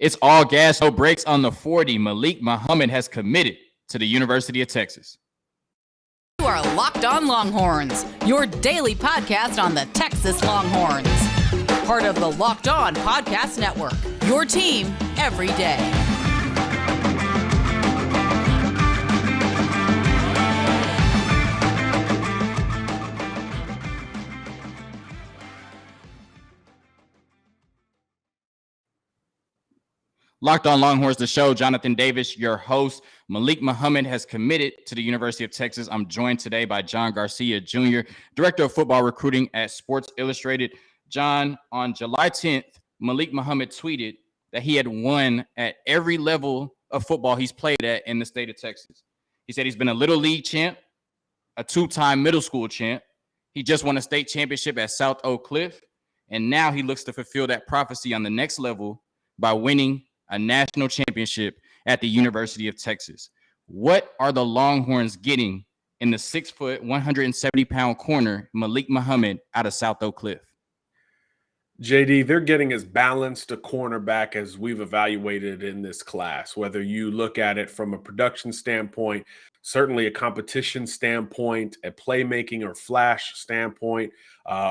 It's all gas, no brakes on the 40. Malik Muhammad has committed to the University of Texas. You are Locked On Longhorns, your daily podcast on the Texas Longhorns. Part of the Locked On Podcast Network, your team every day. Locked On Longhorns, the show. Jonathan Davis, your host. Malik Muhammad has committed to the University of Texas. I'm joined today by John Garcia Jr., Director of Football Recruiting at Sports Illustrated. John, on July 10th, Malik Muhammad tweeted that he had won at every level of football he's played at in the state of Texas. He said he's been a Little League champ, a two-time middle school champ. He just won a state championship at South Oak Cliff, and now he looks to fulfill that prophecy on the next level by winning a national championship at the University of Texas. What are the Longhorns getting in the 6-foot, 170-pound corner, Malik Muhammad, out of South Oak Cliff? JD, they're getting as balanced a cornerback as we've evaluated in this class, whether you look at it from a production standpoint, certainly a competition standpoint, a playmaking or flash standpoint,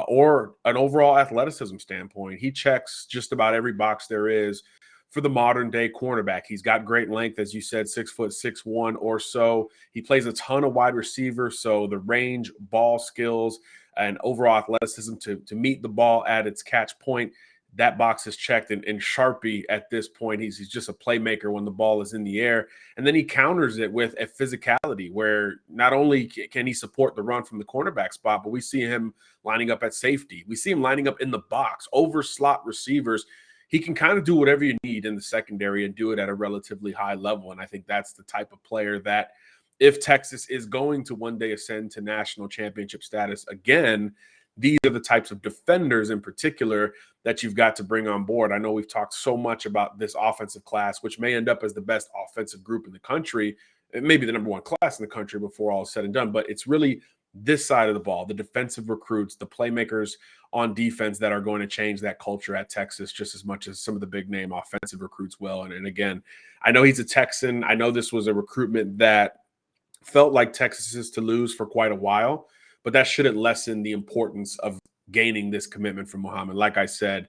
or an overall athleticism standpoint. He checks just about every box there is for the modern day cornerback. He's got great length, as you said, 6'6" or so. He plays a ton of wide receiver, so the range, ball skills, and overall athleticism to meet the ball at its catch point, that box is checked. And Sharpie at this point, he's just a playmaker when the ball is in the air. And then he counters it with a physicality where not only can he support the run from the cornerback spot, but we see him lining up at safety. We see him lining up in the box, over slot receivers. He can kind of do whatever you need in the secondary and do it at a relatively high level. And I think that's the type of player that, if Texas is going to one day ascend to national championship status again, these are the types of defenders in particular that you've got to bring on board. I know we've talked so much about this offensive class, which may end up as the best offensive group in the country, maybe the number one class in the country before all is said and done. But it's really this side of the ball, the defensive recruits, the playmakers on defense that are going to change that culture at Texas just as much as some of the big name offensive recruits will. And again, I know he's a Texan. I know this was a recruitment that felt like Texas is to lose for quite a while, but that shouldn't lessen the importance of gaining this commitment from Muhammad. Like I said,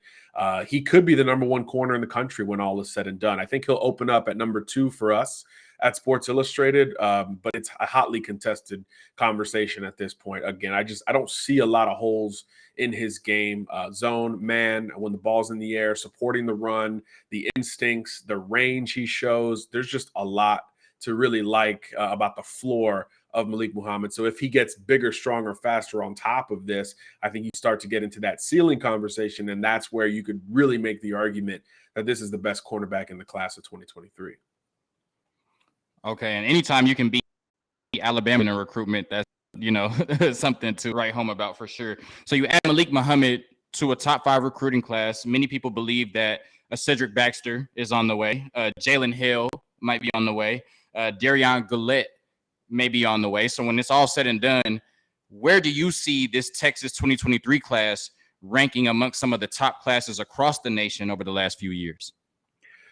he could be the number one corner in the country when all is said and done. I think he'll open up at number 2 for us at Sports Illustrated, but it's a hotly contested conversation at this point. Again, I don't see a lot of holes in his game. Zone, man, when the ball's in the air, supporting the run, the instincts, the range he shows. There's just a lot to really like about the floor of Malik Muhammad. So if he gets bigger, stronger, faster on top of this, I think you start to get into that ceiling conversation, and that's where you could really make the argument that this is the best cornerback in the class of 2023. Okay, and anytime you can beat Alabama in a recruitment, that's, something to write home about for sure. So you add Malik Muhammad to a top 5 recruiting class. Many people believe that a Cedric Baxter is on the way. Jalen Hale might be on the way. Darion Gillette may be on the way. So when it's all said and done, where do you see this Texas 2023 class ranking amongst some of the top classes across the nation over the last few years?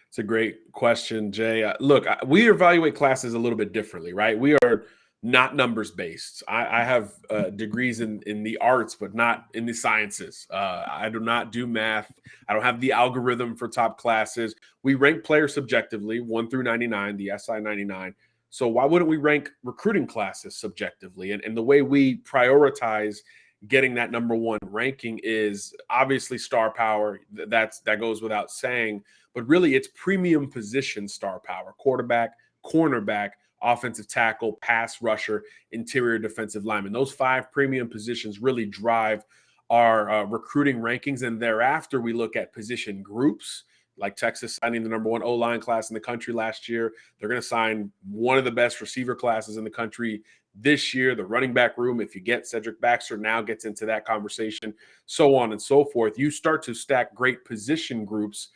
It's a great question, Jay. Look, we evaluate classes a little bit differently, right? We are not numbers based. I have degrees in the arts, but not in the sciences. I do not do math. I don't have the algorithm for top classes. We rank players subjectively, 1 through 99, the SI 99. So why wouldn't we rank recruiting classes subjectively? And the way we prioritize getting that number 1 ranking is obviously star power. That goes without saying. But really, it's premium position star power: quarterback, cornerback, offensive tackle, pass rusher, interior defensive lineman. Those 5 premium positions really drive our recruiting rankings. And thereafter, we look at position groups, like Texas signing the number 1 O-line class in the country last year. They're going to sign one of the best receiver classes in the country this year. The running back room, if you get Cedric Baxter, now gets into that conversation, so on and so forth. You start to stack great position groups,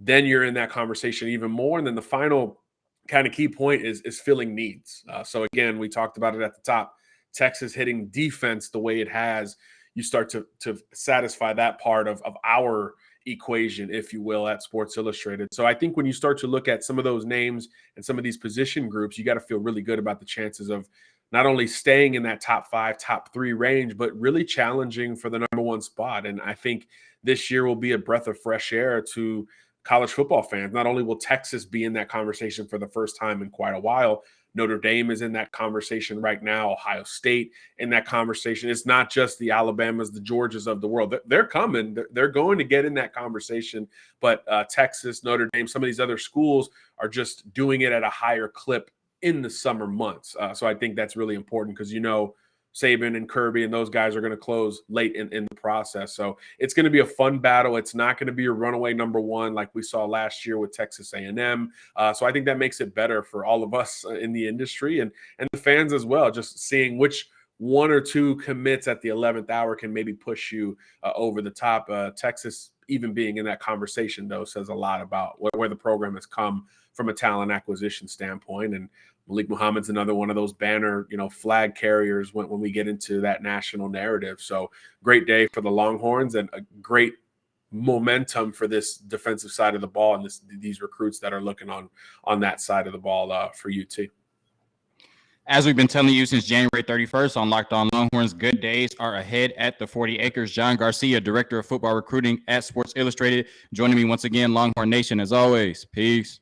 then you're in that conversation even more. And then the final kind of key point is filling needs. So again, we talked about it at the top. Texas hitting defense the way it has, you start to satisfy that part of our equation, if you will, at Sports Illustrated. So I think when you start to look at some of those names and some of these position groups, you got to feel really good about the chances of not only staying in that top 5, top 3 range, but really challenging for the number 1 spot. And I think this year will be a breath of fresh air to college football fans. Not only will Texas be in that conversation for the first time in quite a while, Notre Dame is in that conversation right now, Ohio State in that conversation. It's not just the Alabamas, the Georgias of the world. They're coming. They're going to get in that conversation. But Texas, Notre Dame, some of these other schools are just doing it at a higher clip in the summer months. So I think that's really important because, Saban and Kirby and those guys are going to close late in the process. So it's going to be a fun battle. It's not going to be a runaway number 1 like we saw last year with Texas A&M. So I think that makes it better for all of us in the industry and the fans as well, just seeing which 1 or 2 commits at the 11th hour can maybe push you over the top. Texas even being in that conversation, though, says a lot about where the program has come from a talent acquisition standpoint. And Malik Muhammad's another one of those banner, flag carriers when we get into that national narrative. So great day for the Longhorns and a great momentum for this defensive side of the ball and these recruits that are looking on that side of the ball for UT. As we've been telling you since January 31st on Locked On Longhorns, good days are ahead at the 40 Acres. John Garcia, Director of Football Recruiting at Sports Illustrated, joining me once again, Longhorn Nation, as always. Peace.